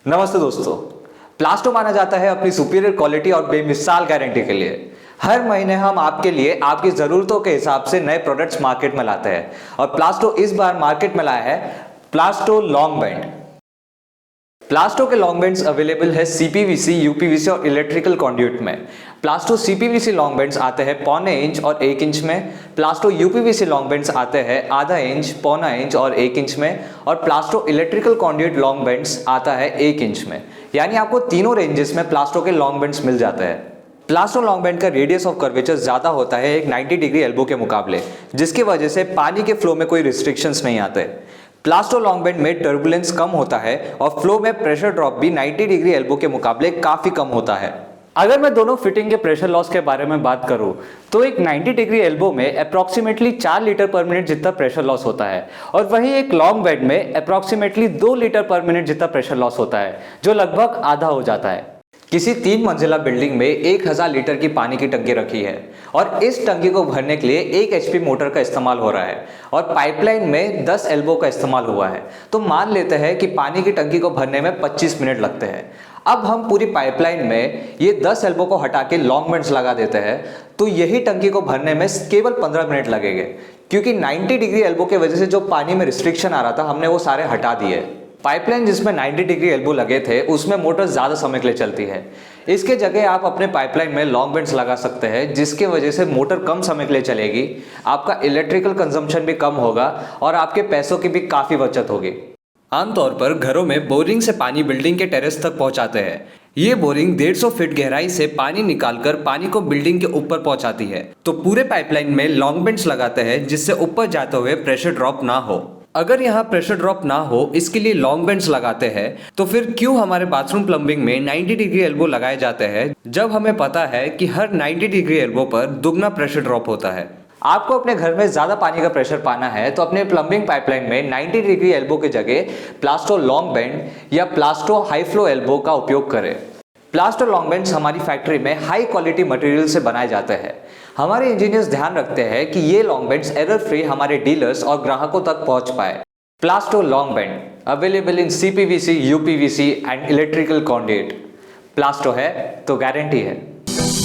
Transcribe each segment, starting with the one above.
नमस्ते दोस्तों। प्लास्टो माना जाता है अपनी सुपीरियर क्वालिटी और बेमिसाल गारंटी के लिए। हर महीने हम आपके लिए आपकी ज़रूरतों के हिसाब से नए प्रोडक्ट्स मार्केट में लाते हैं और प्लास्टो इस बार मार्केट में लाया है प्लास्टो लॉन्ग बेंड। प्लास्टो के लॉन्ग बेंड्स अवेलेबल है सीपीवीसी, यूपीवीसी और इलेक्ट्रिकल कंड्यूट में। प्लास्टो सीपीवीसी लॉन्ग बेंड्स आते हैं 0.25 इंच और 1 इंच में। प्लास्टो यूपीवीसी लॉन्ग बेंड्स आते हैं ½ इंच, 0.25 इंच और 1 इंच में। और Plasto electrical conduit long bends आता है 1 इंच में। यानी आपको तीनों रेंजेस में प्लास्टो के लॉन्ग बेंड्स मिल जाते हैं। प्लास्टो लॉन्ग बेंड का रेडियस ऑफ कर्वेचर ज्यादा होता है एक 90 डिग्री एल्बो के मुकाबले, जिसकी वजह से पानी के फ्लो में कोई रिस्ट्रिक्शंस नहीं आते। प्लास्टो लॉन्ग बेंड में टर्बुलेंस कम होता है और फ्लो में प्रेशर ड्रॉप भी 90 डिग्री एल्बो के मुकाबले काफी कम होता है। अगर मैं दोनों फिटिंग के प्रेशर लॉस के बारे में बात करूं तो एक 90 डिग्री एल्बो में अप्रॉक्सीमेटली 4 लीटर पर मिनट जितना प्रेशर लॉस होता है और वहीं एक लॉन्ग बेंड में अप्रॉक्सीमेटली 2 लीटर पर मिनट जितना प्रेशर लॉस होता है, जो लगभग आधा हो जाता है। किसी 3 मंजिला बिल्डिंग में 1000 लीटर की पानी की टंकी रखी है और इस टंकी को भरने के लिए 1 HP मोटर का इस्तेमाल हो रहा है और पाइपलाइन में 10 एल्बो का इस्तेमाल हुआ है। तो मान लेते हैं कि पानी की टंकी को भरने में 25 मिनट लगते हैं। अब हम पूरी पाइपलाइन में ये 10 एल्बो को हटा के लॉन्ग बेंड्स लगा देते हैं तो यही टंकी को भरने में केवल 15 मिनट लगेंगे, क्योंकि 90 डिग्री एल्बो की वजह से जो पानी में रिस्ट्रिक्शन आ रहा था हमने वो सारे हटा दिए। पाइपलाइन जिसमें 90 डिग्री एल्बो लगे थे उसमें मोटर ज़्यादा समय के लिए चलती है। इसके जगह आप अपने पाइपलाइन में लॉन्ग बेंड्स लगा सकते हैं, जिसके वजह से मोटर कम समय के लिए चलेगी, आपका इलेक्ट्रिकल कंजम्पशन भी कम होगा और आपके पैसों की भी काफ़ी बचत होगी। आमतौर पर घरों में बोरिंग से पानी बिल्डिंग के टेरेस तक पहुंचाते हैं। ये बोरिंग 150 फीट गहराई से पानी निकालकर पानी को बिल्डिंग के ऊपर पहुंचाती है। तो पूरे पाइपलाइन में लॉन्ग बेंड्स लगाते हैं जिससे ऊपर जाते हुए प्रेशर ड्रॉप ना हो। अगर यहाँ प्रेशर ड्रॉप ना हो इसके लिए लॉन्ग बेंड्स लगाते हैं, तो फिर क्यों हमारे बाथरूम प्लम्बिंग में 90 डिग्री एल्बो लगाए जाते हैं, जब हमें पता है कि हर 90 डिग्री एल्बो पर दुगना प्रेशर ड्रॉप होता है। आपको अपने घर में ज्यादा पानी का प्रेशर पाना है तो अपने प्लम्बिंग पाइपलाइन में 90 डिग्री एल्बो की जगह प्लास्टो लॉन्ग बेंड या प्लास्टो हाई फ्लो एल्बो का उपयोग करें। प्लास्टो लॉन्ग बेंड्स हमारी फैक्ट्री में हाई क्वालिटी मटेरियल से बनाए जाते हैं। हमारे इंजीनियर्स ध्यान रखते हैं कि ये लॉन्ग बेंड्स एरर फ्री हमारे डीलर्स और ग्राहकों तक पहुंच पाए। Plaster long bend available in CPVC, UPVC and electrical conduit. Plaster है तो गारंटी है।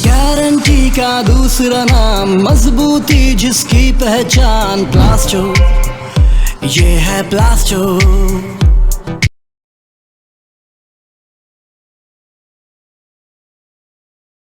गारंटी का दूसरा नाम, मजबूती जिसकी पहचान, प्लास्टो, ये है प्लास्टो।